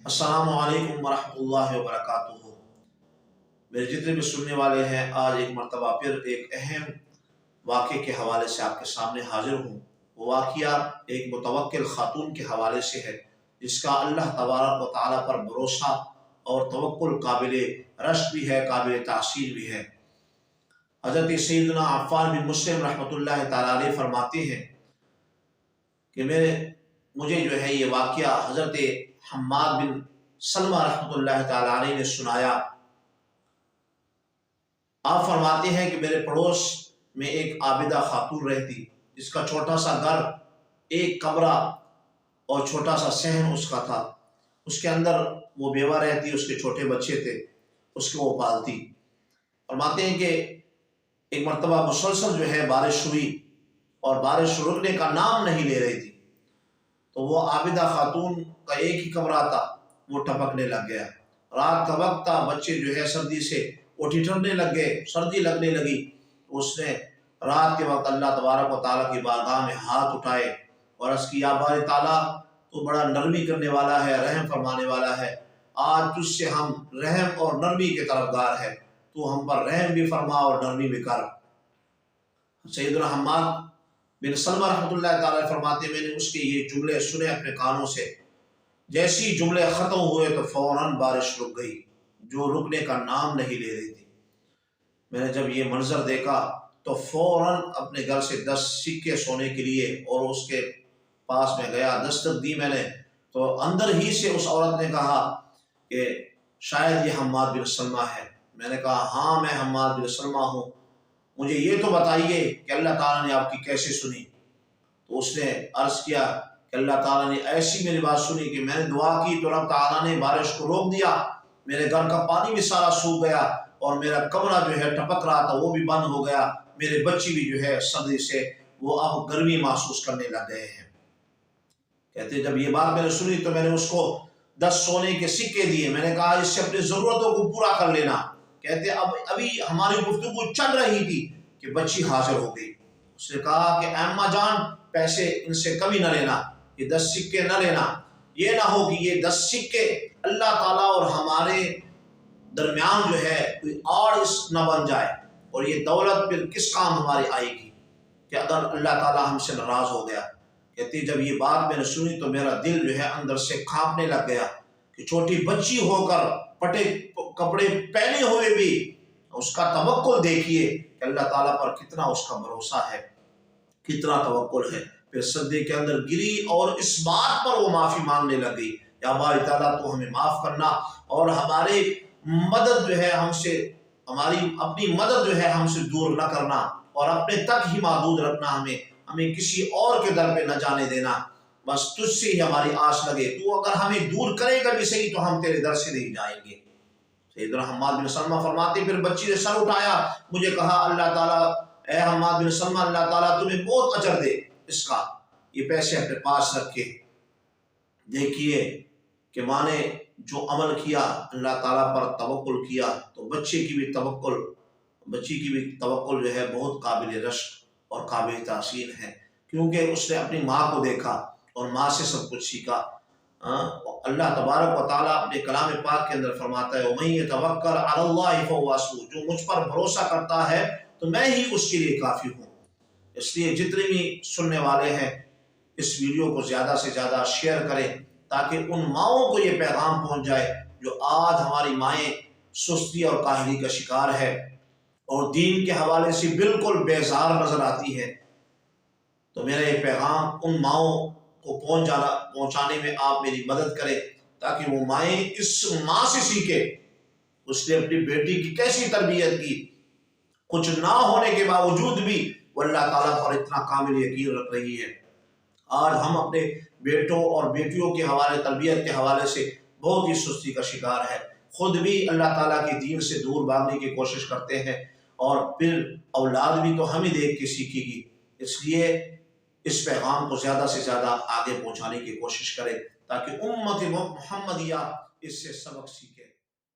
السلام علیکم ورحمۃ اللہ وبرکاتہ۔ میرے جتنے بھی سننے والے ہیں، آج ایک مرتبہ پھر ایک اہم واقعے کے حوالے سے آپ کے سامنے حاضر ہوں۔ وہ واقعہ ایک متوکل خاتون کے حوالے سے ہے، جس کا اللہ تبارک و تعالیٰ پر بھروسہ اور توکل قابل رشک بھی ہے، قابل تحسین بھی ہے۔ حضرت سیدنا عفان بن مسلم رحمۃ اللہ تعالیٰ علیہ فرماتے ہیں کہ مجھے جو ہے یہ واقعہ حضرت حماد بن سلمہ رحمۃ اللہ تعالیٰ علیہ نے سنایا۔ آپ فرماتے ہیں کہ میرے پڑوس میں ایک عابدہ خاتون رہتی، جس کا چھوٹا سا گھر، ایک کمرہ اور چھوٹا سا صحن اس کا تھا۔ اس کے اندر وہ بیوہ رہتی، اس کے چھوٹے بچے تھے، اس کے وہ پالتی۔ فرماتے ہیں کہ ایک مرتبہ مسلسل جو ہے بارش ہوئی اور بارش رکنے کا نام نہیں لے رہی تھی، تو وہ عابدہ خاتون کا ایک ہی کمرہ تھا، وہ ٹپکنے لگ گیا۔ رات کا وقت تھا، بچے جو ہے سردی سے ٹھنڈنے لگ گئے، سردی لگنے لگی۔ اس نے رات کے وقت اللہ تبارک و تعالیٰ کی بارگاہ میں ہاتھ اٹھائے اور عرض کی، یا باری تعالیٰ، تو بڑا نرمی کرنے والا ہے، رحم فرمانے والا ہے، آج تجھ سے ہم رحم اور نرمی کے طلبگار ہے، تو ہم پر رحم بھی فرما اور نرمی بھی کر۔ سیدنا حماد بن سلمہ رحمۃ اللہ تعالیٰ فرماتے، میں نے اس کے یہ جملے سنے اپنے کانوں سے۔ جیسی جملے ختم ہوئے تو فوراً بارش رک گئی، جو رکنے کا نام نہیں لے رہی تھی۔ میں نے جب یہ منظر دیکھا تو فوراً اپنے گھر سے 10 سکے سونے کے لیے اور اس کے پاس میں گیا، دستک دی میں نے، تو اندر ہی سے اس عورت نے کہا کہ شاید یہ حماد بن سلمہ ہے۔ میں نے کہا، ہاں میں حماد بن سلمہ ہوں، مجھے یہ تو بتائیے کہ اللہ تعالیٰ نے آپ کی کیسے سنی؟ تو اس نے عرض کیا کہ اللہ تعالیٰ نے ایسی میری بات سنی کہ میں نے دعا کی تو رب تعالیٰ نے بارش کو روک دیا، میرے گھر کا پانی بھی سارا سوکھ گیا اور میرا کمرہ جو ہے ٹپک رہا تھا وہ بھی بند ہو گیا، میرے بچے بھی جو ہے سردی سے وہ اب گرمی محسوس کرنے لگ گئے ہیں۔ کہتے جب یہ بات میں نے سنی تو میں نے اس کو 10 سونے کے سکے دیے، میں نے کہا اس سے اپنی ضرورتوں کو پورا کر لینا۔ کہتے ابھی ہماری گفتگو چل رہی تھی کہ بچی حاضر ہو گئی۔ اس نے کہا کہ اماں جان، پیسے ان سے کمی نہ لینا، یہ 10 سکے نہ لینا، یہ نہ ہو کہ یہ 10 سکے اللہ تعالیٰ اور ہمارے درمیان جو ہے کوئی آڑ نہ بن جائے، اور یہ دولت پھر کس کام ہماری آئے گی کہ اگر اللہ تعالیٰ ہم سے ناراض ہو گیا۔ کہتے جب یہ بات میں نے سنی تو میرا دل جو ہے اندر سے کانپنے لگ گیا کہ چھوٹی بچی ہو کر پٹے کپڑے پہنے ہوئے بھی اس کا توکل دیکھیے کہ اللہ تعالیٰ پر کتنا اس کا بھروسہ ہے، کتنا توکل ہے۔ پھر سجدے کے اندر گری اور اس بات پر وہ معافی مانگنے لگ گئی، یا باری تعالیٰ تو ہمیں معاف کرنا اور ہماری مدد جو ہے اپنی مدد جو ہے ہم سے دور نہ کرنا اور اپنے تک ہی محدود رکھنا، ہمیں کسی اور کے در پہ نہ جانے دینا، بس تجھ سے ہی ہماری آس لگے، تو اگر ہمیں دور کرے گا بھی صحیح تو ہم تیرے در سے نہیں جائیں گے۔ سیدنا حماد بن سلمہ فرماتے پھر بچی نے سر اٹھایا، مجھے کہا اللہ تعالیٰ، اے حماد بن سلمہ، اللہ تعالیٰ تمہیں بہت اجر دے اس کا، یہ پیسے اپنے پاس رکھے۔ دیکھیے کہ ماں نے جو عمل کیا، اللہ تعالیٰ پر توکل کیا، تو بچی کی بھی توکل جو ہے بہت قابل رشک اور قابل تحسین ہے، کیونکہ اس نے اپنی ماں کو دیکھا اور ماں سے سب کچھ سیکھا۔ اللہ تبارک و تعالیٰ اپنے کلام پاک کے اندر فرماتا ہے، وَمَن يَتَوَكَّلْ عَلَى اللَّهِ فَهُوَ حَسْبُهُ، جو مجھ پر بھروسہ کرتا ہے تو میں ہی اس کے لیے کافی ہوں۔ اس لیے جتنے بھی سننے والے ہیں اس ویڈیو کو زیادہ سے زیادہ شیئر کریں، تاکہ ان ماؤں کو یہ پیغام پہنچ جائے جو آج ہماری مائیں سستی اور کاہلی کا شکار ہے اور دین کے حوالے سے بالکل بیزار نظر آتی ہے۔ تو میرا یہ پیغام ان ماؤں کو پہنچانے میں آپ میری مدد کریں، تاکہ وہ مائیں اس ماں سے سیکھیں، اس نے اپنی بیٹی کی کیسی تربیت کی، کچھ نہ ہونے کے باوجود بھی وہ اللہ تعالیٰ پر اتنا کامل یقین رکھ رہی ہے۔ آج ہم اپنے بیٹوں اور بیٹیوں کے حوالے، تربیت کے حوالے سے بہت ہی سستی کا شکار ہے، خود بھی اللہ تعالیٰ کے دین سے دور بھاگنے کی کوشش کرتے ہیں اور پھر اولاد بھی تو ہمیں دیکھ کے سیکھے گی۔ اس لیے اس پیغام کو زیادہ سے زیادہ آگے پہنچانے کی کوشش کریں، تاکہ امت محمدیہ اس سے سبق سیکھے۔